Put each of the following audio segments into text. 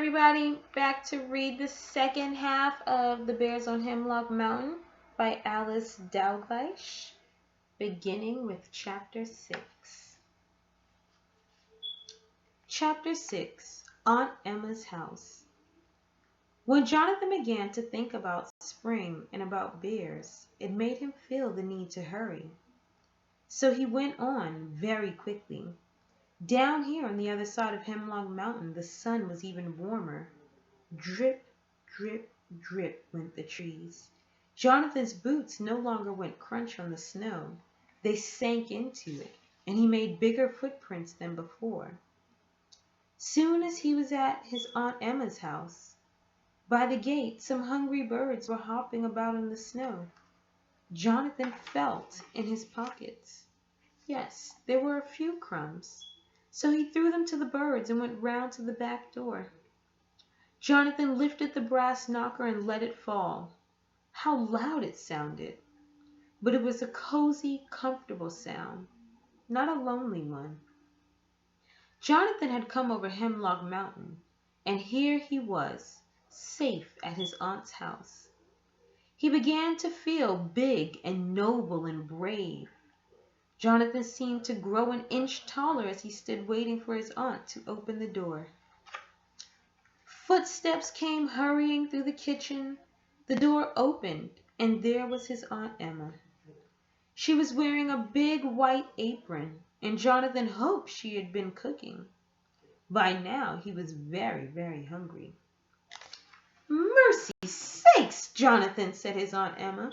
everybody, back to read the second half of The Bears on Hemlock Mountain by Alice Dalgliesh, beginning with Chapter 6. Chapter 6, Aunt Emma's House. When Jonathan began to think about spring and about bears, it made him feel the need to hurry. So he went on very quickly. Down here on the other side of Hemlock Mountain, the sun was even warmer. Drip, drip, drip went the trees. Jonathan's boots no longer went crunch on the snow. They sank into it, and he made bigger footprints than before. Soon as he was at his Aunt Emma's house, by the gate some hungry birds were hopping about in the snow. Jonathan felt in his pockets. Yes, there were a few crumbs. So he threw them to the birds and went round to the back door. Jonathan lifted the brass knocker and let it fall. How loud it sounded! But it was a cozy, comfortable sound, not a lonely one. Jonathan had come over Hemlock Mountain, and here he was, safe at his aunt's house. He began to feel big and noble and brave. Jonathan seemed to grow an inch taller as he stood waiting for his aunt to open the door. Footsteps came hurrying through the kitchen. The door opened, and there was his Aunt Emma. She was wearing a big white apron, and Jonathan hoped she had been cooking. By now, he was very, very hungry. "Mercy sakes, Jonathan," said his Aunt Emma.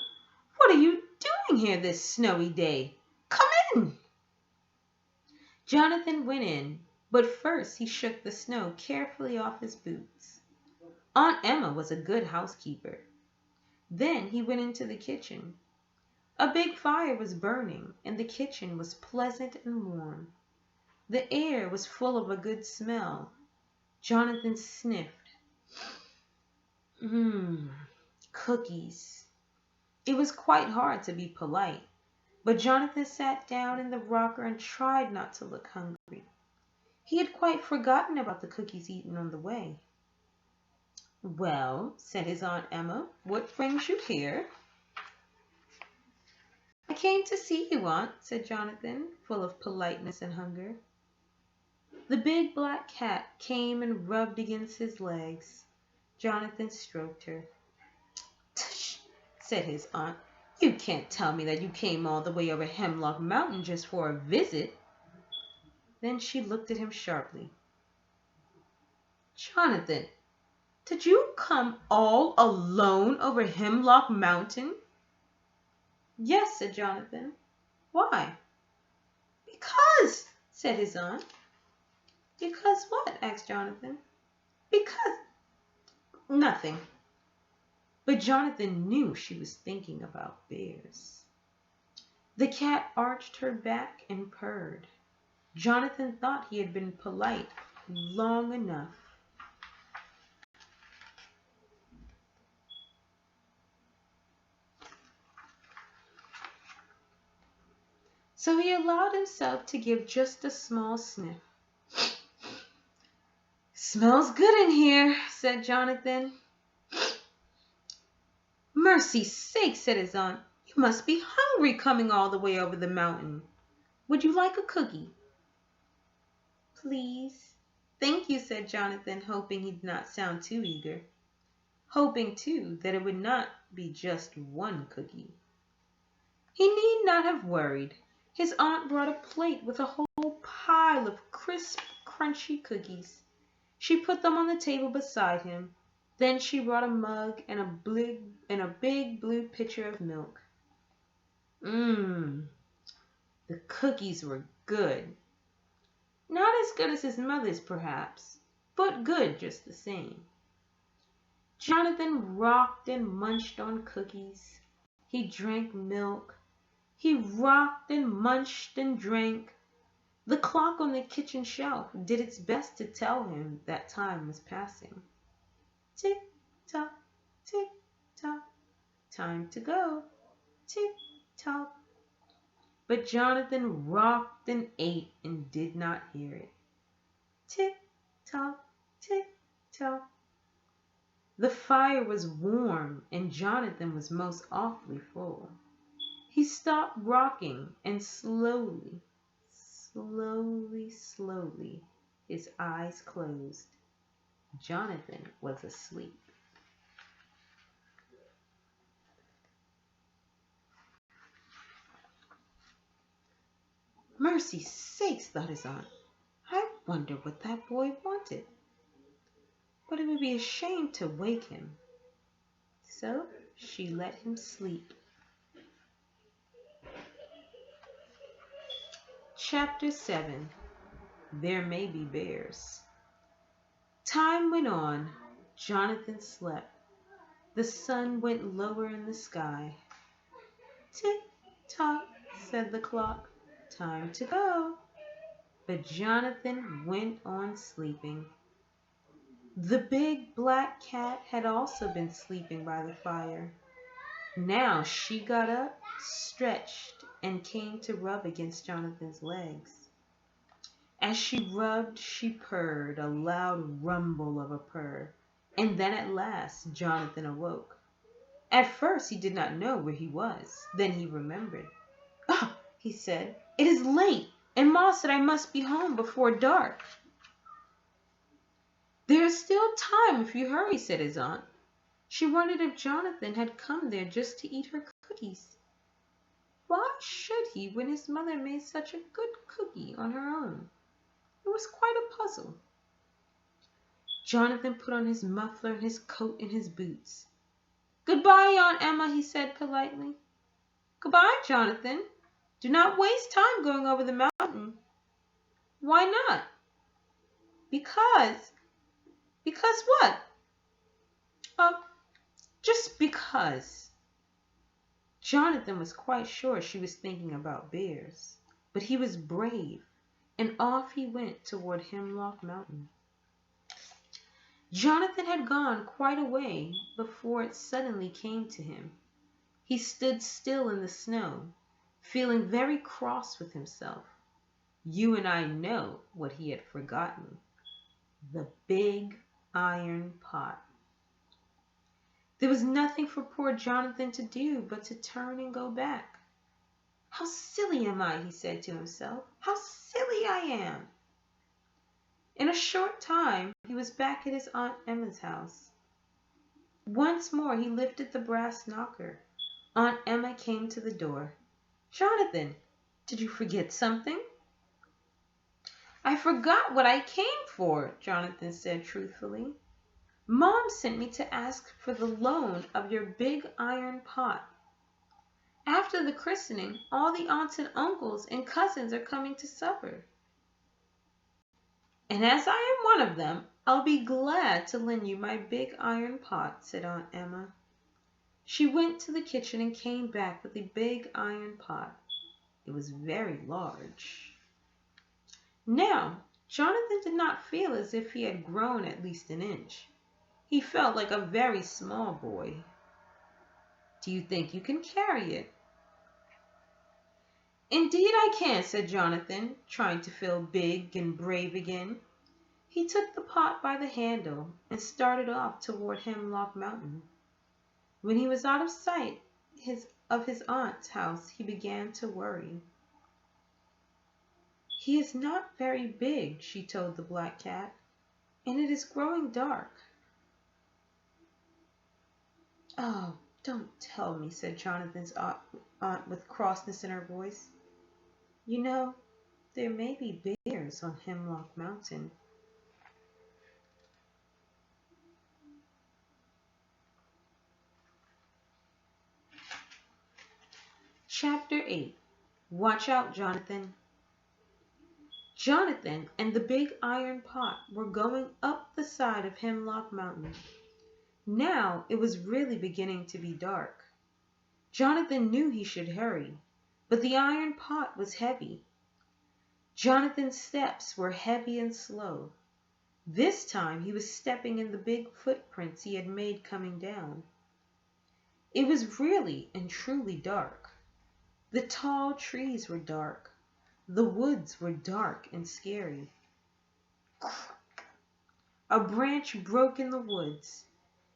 "What are you doing here this snowy day? Come in." Jonathan went in, but first he shook the snow carefully off his boots. Aunt Emma was a good housekeeper. Then he went into the kitchen. A big fire was burning, and the kitchen was pleasant and warm. The air was full of a good smell. Jonathan sniffed. Cookies. It was quite hard to be polite. But Jonathan sat down in the rocker and tried not to look hungry. He had quite forgotten about the cookies eaten on the way. "Well," said his Aunt Emma, "what brings you here?" "I came to see you, Aunt," said Jonathan, full of politeness and hunger. The big black cat came and rubbed against his legs. Jonathan stroked her. "Tush," said his aunt. "You can't tell me that you came all the way over Hemlock Mountain just for a visit." Then she looked at him sharply. "Jonathan, did you come all alone over Hemlock Mountain?" "Yes," said Jonathan. "Why?" "Because," said his aunt. "Because what?" asked Jonathan. "Because nothing." But Jonathan knew she was thinking about bears. The cat arched her back and purred. Jonathan thought he had been polite long enough. So he allowed himself to give just a small sniff. "Smells good in here," said Jonathan. "Mercy sakes," said his aunt. "You must be hungry coming all the way over the mountain. Would you like a cookie?" "Please." "Thank you," said Jonathan, hoping he did not sound too eager. Hoping, too, that it would not be just one cookie. He need not have worried. His aunt brought a plate with a whole pile of crisp, crunchy cookies. She put them on the table beside him. Then she brought a mug and a big blue pitcher of milk. The cookies were good. Not as good as his mother's, perhaps, but good just the same. Jonathan rocked and munched on cookies. He drank milk. He rocked and munched and drank. The clock on the kitchen shelf did its best to tell him that time was passing. Tick-tock, tick-tock, time to go. Tick-tock. But Jonathan rocked and ate and did not hear it. Tick-tock, tick-tock. tell? The fire was warm and Jonathan was most awfully full. He stopped rocking and slowly, his eyes closed. Jonathan was asleep. Mercy sakes, thought his aunt. I wonder what that boy wanted. But it would be a shame to wake him. So she let him sleep. Chapter 7. There May Be Bears. Time went on. Jonathan slept. The sun went lower in the sky. Tick-tock, said the clock. Time to go. But Jonathan went on sleeping. The big black cat had also been sleeping by the fire. Now she got up, stretched, and came to rub against Jonathan's legs. As she rubbed, she purred, a loud rumble of a purr, and then at last Jonathan awoke. At first he did not know where he was. Then he remembered. "Oh," he said, "it is late, and Ma said I must be home before dark." "There is still time if you hurry," said his aunt. She wondered if Jonathan had come there just to eat her cookies. Why should he when his mother made such a good cookie on her own? It was quite a puzzle. Jonathan put on his muffler and his coat and his boots. "Goodbye, Aunt Emma," he said politely. "Goodbye, Jonathan. Do not waste time going over the mountain." "Why not?" Because what?" "Oh, just because." Jonathan was quite sure she was thinking about bears, but he was brave, and off he went toward Hemlock Mountain. Jonathan had gone quite a way before it suddenly came to him. He stood still in the snow, feeling very cross with himself. You and I know what he had forgotten. The big iron pot. There was nothing for poor Jonathan to do but to turn and go back. "How silly am I," he said to himself. "How silly I am." In a short time he was back at his Aunt Emma's house. Once more he lifted the brass knocker. Aunt Emma came to the door. "Jonathan, did you forget something?" "I forgot what I came for," Jonathan said truthfully. "Mom sent me to ask for the loan of your big iron pot. After the christening, all the aunts and uncles and cousins are coming to supper. And as I am one of them, I'll be glad to lend you my big iron pot," said Aunt Emma. She went to the kitchen and came back with a big iron pot. It was very large. Now, Jonathan did not feel as if he had grown at least an inch. He felt like a very small boy. "Do you think you can carry it?" "Indeed I can," said Jonathan, trying to feel big and brave again. He took the pot by the handle and started off toward Hemlock Mountain. When he was out of sight of his aunt's house, he began to worry. "He is not very big," she told the black cat, "and it is growing dark." "Oh, don't tell me," said Jonathan's aunt with crossness in her voice. "You know, there may be bears on Hemlock Mountain." Chapter 8. Watch out, Jonathan. Jonathan and the big iron pot were going up the side of Hemlock Mountain. Now it was really beginning to be dark. Jonathan knew he should hurry, but the iron pot was heavy. Jonathan's steps were heavy and slow. This time he was stepping in the big footprints he had made coming down. It was really and truly dark. The tall trees were dark. The woods were dark and scary. A branch broke in the woods.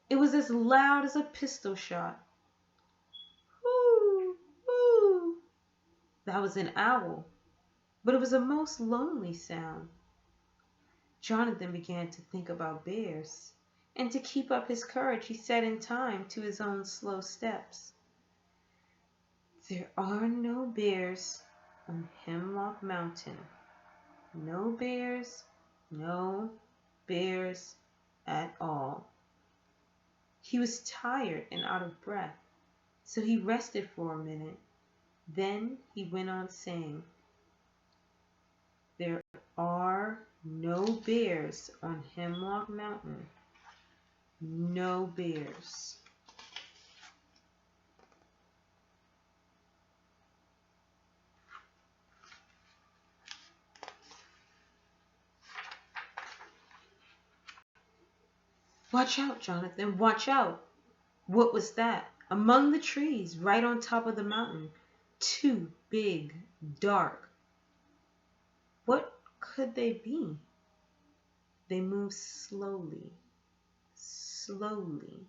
It was as loud as a pistol shot. Whoo! Whoo! That was an owl, but it was a most lonely sound. Jonathan began to think about bears, and to keep up his courage he said in time to his own slow steps, "There are no bears on Hemlock Mountain. No bears, no bears at all." He was tired and out of breath, so he rested for a minute. Then he went on saying, "There are no bears on Hemlock Mountain. No bears." "Watch out, Jonathan, watch out." What was that? Among the trees, right on top of the mountain, two big, dark. What could they be? They moved slowly, slowly,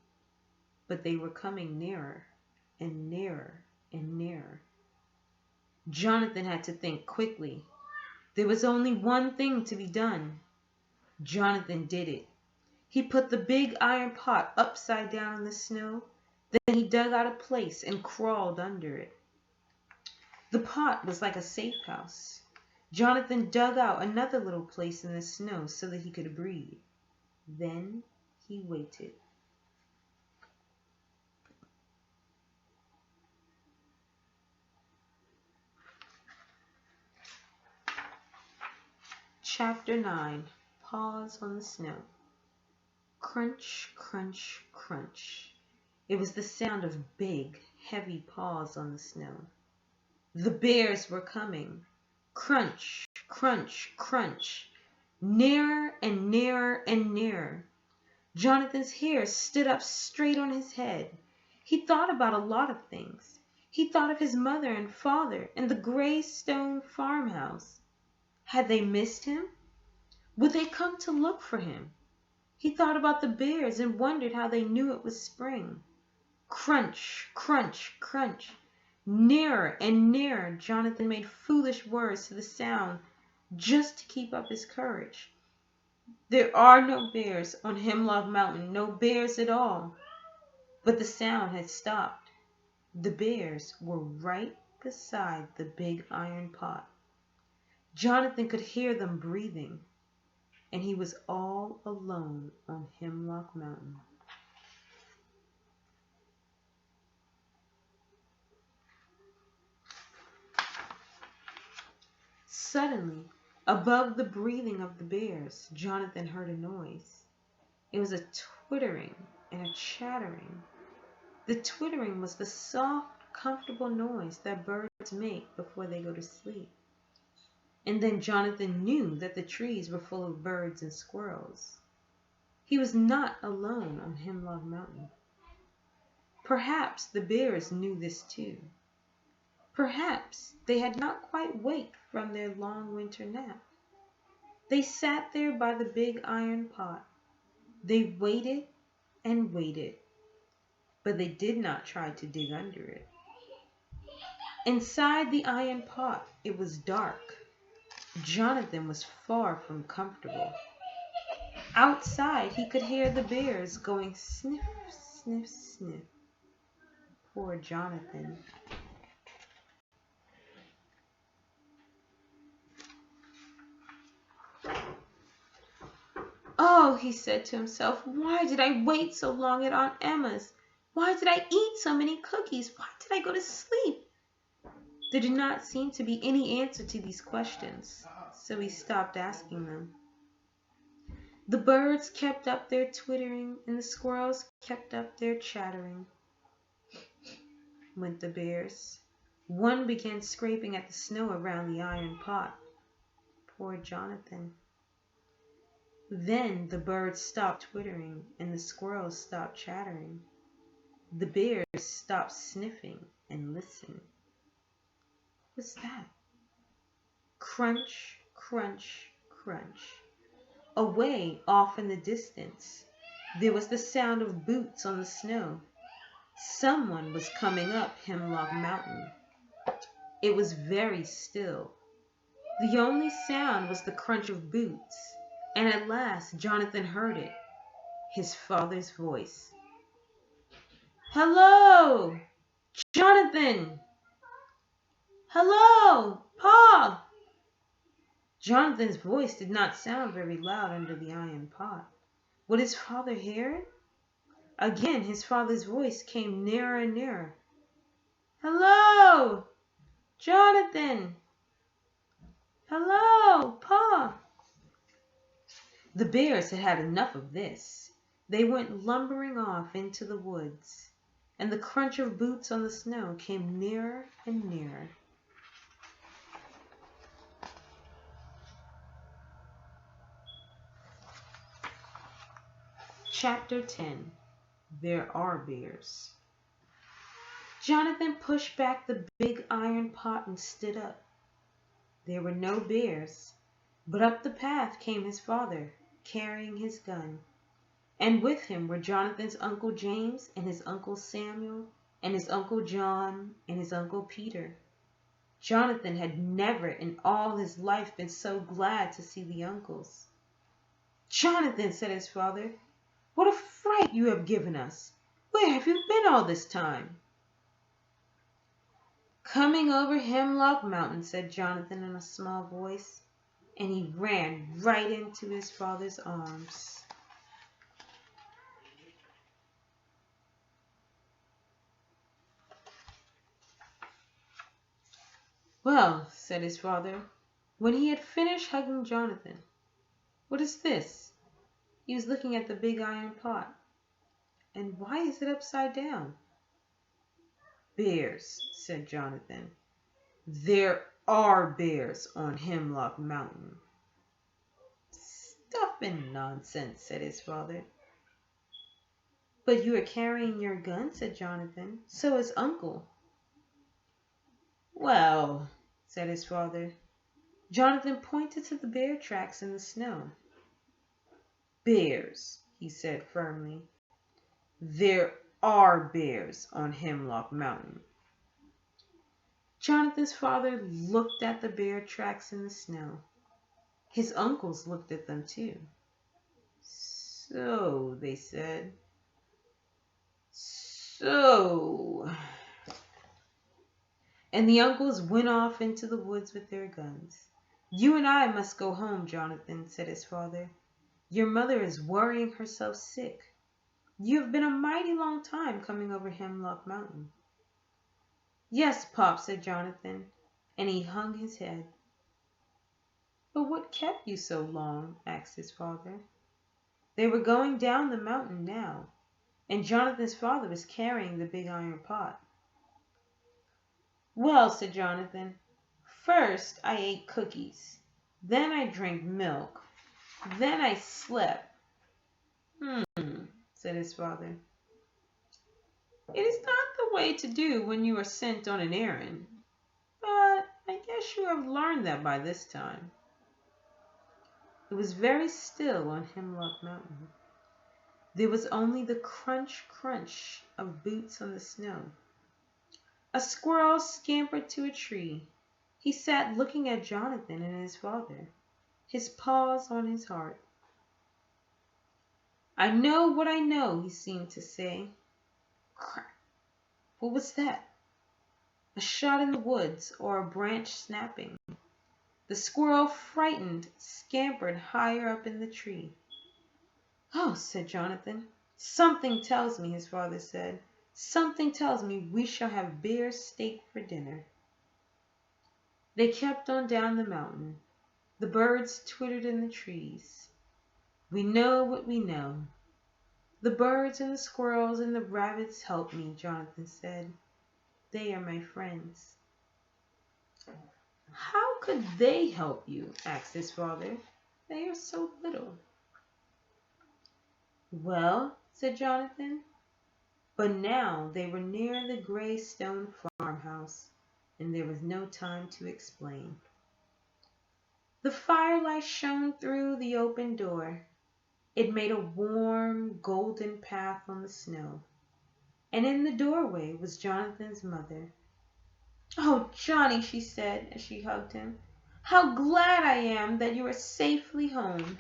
but they were coming nearer and nearer and nearer. Jonathan had to think quickly. There was only one thing to be done. Jonathan did it. He put the big iron pot upside down in the snow. Then he dug out a place and crawled under it. The pot was like a safe house. Jonathan dug out another little place in the snow so that he could breathe. Then he waited. Chapter 9. Paws on the Snow. Crunch, crunch, crunch. It was the sound of big, heavy paws on the snow. The bears were coming. Crunch, crunch, crunch. Nearer and nearer and nearer. Jonathan's hair stood up straight on his head. He thought about a lot of things. He thought of his mother and father and the gray stone farmhouse. Had they missed him? Would they come to look for him? He thought about the bears and wondered how they knew it was spring. Crunch, crunch, crunch. Nearer and nearer, Jonathan made foolish words to the sound just to keep up his courage. There are no bears on Hemlock Mountain, no bears at all. But the sound had stopped. The bears were right beside the big iron pot. Jonathan could hear them breathing, and he was all alone on Hemlock Mountain. Suddenly, above the breathing of the bears, Jonathan heard a noise. It was a twittering and a chattering. The twittering was the soft, comfortable noise that birds make before they go to sleep. And then Jonathan knew that the trees were full of birds and squirrels. He was not alone on Hemlock Mountain. Perhaps the bears knew this too. Perhaps they had not quite waked from their long winter nap. They sat there by the big iron pot. They waited and waited, but they did not try to dig under it. Inside the iron pot, it was dark. Jonathan was far from comfortable. Outside, he could hear the bears going sniff, sniff, sniff. Poor Jonathan. "Oh," he said to himself, "why did I wait so long at Aunt Emma's? Why did I eat so many cookies? Why did I go to sleep?" There did not seem to be any answer to these questions, so he stopped asking them. The birds kept up their twittering, and the squirrels kept up their chattering. Went the bears. One began scraping at the snow around the iron pot. Poor Jonathan. Then the birds stopped twittering, and the squirrels stopped chattering. The bears stopped sniffing and listened. What was that? Crunch, crunch, crunch. Away off in the distance, there was the sound of boots on the snow. Someone was coming up Hemlock Mountain. It was very still. The only sound was the crunch of boots, and at last Jonathan heard it, his father's voice. "Hello, Jonathan! Hello, Pa!" Jonathan's voice did not sound very loud under the iron pot. Would his father hear it? Again his father's voice came nearer and nearer. "Hello, Jonathan! Hello, Pa!" The bears had had enough of this. They went lumbering off into the woods, and the crunch of boots on the snow came nearer and nearer. Chapter 10. There Are Bears. Jonathan pushed back the big iron pot and stood up. There were no bears, but up the path came his father, carrying his gun. And with him were Jonathan's Uncle James and his Uncle Samuel and his Uncle John and his Uncle Peter. Jonathan had never in all his life been so glad to see the uncles. "Jonathan," said his father, "what a fright you have given us! Where have you been all this time?" "Coming over Hemlock Mountain," said Jonathan in a small voice, and he ran right into his father's arms. "Well," said his father, when he had finished hugging Jonathan, "what is this?" He was looking at the big iron pot. "And why is it upside down?" "Bears," said Jonathan. "There are bears on Hemlock Mountain." "Stuff and nonsense," said his father. "But you are carrying your gun," said Jonathan. "So is Uncle." "Well," said his father. Jonathan pointed to the bear tracks in the snow. "Bears," he said firmly. "There are bears on Hemlock Mountain." Jonathan's father looked at the bear tracks in the snow. His uncles looked at them too. "So," they said. "So." And the uncles went off into the woods with their guns. "You and I must go home, Jonathan," said his father. "Your mother is worrying herself sick. You have been a mighty long time coming over Hemlock Mountain." "Yes, Pop," said Jonathan, and he hung his head. "But what kept you so long?" asked his father. They were going down the mountain now, and Jonathan's father was carrying the big iron pot. "Well," said Jonathan, "first I ate cookies, then I drank milk, then I slept." Said his father. "It is not the way to do when you are sent on an errand, but I guess you have learned that by this time." It was very still on Hemlock Mountain. There was only the crunch, crunch of boots on the snow. A squirrel scampered to a tree. He sat looking at Jonathan and his father, his paws on his heart. "I know what I know," he seemed to say. Crack! What was that? A shot in the woods, or a branch snapping. The squirrel, frightened, scampered higher up in the tree. "Oh," said Jonathan. "Something tells me," his father said. "Something tells me we shall have bear steak for dinner." They kept on down the mountain. The birds twittered in the trees. "We know what we know. The birds and the squirrels and the rabbits help me," Jonathan said. "They are my friends." "How could they help you?" asked his father. "They are so little." "Well," said Jonathan. But now they were near the gray stone farmhouse, and there was no time to explain. The firelight shone through the open door. It made a warm, golden path on the snow. And in the doorway was Jonathan's mother. "Oh, Johnny," she said as she hugged him, "how glad I am that you are safely home."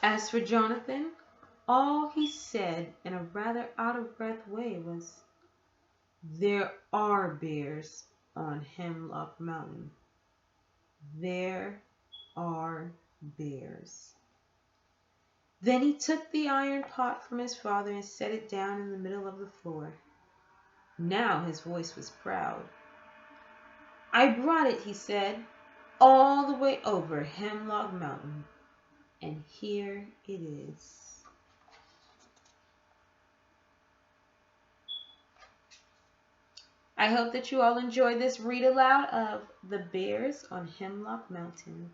As for Jonathan, all he said in a rather out-of-breath way was, "There are bears on Hemlock Mountain. There are bears." Then he took the iron pot from his father and set it down in the middle of the floor. Now his voice was proud. "I brought it," he said, "all the way over Hemlock Mountain, and here it is." I hope that you all enjoyed this read aloud of The Bears on Hemlock Mountain.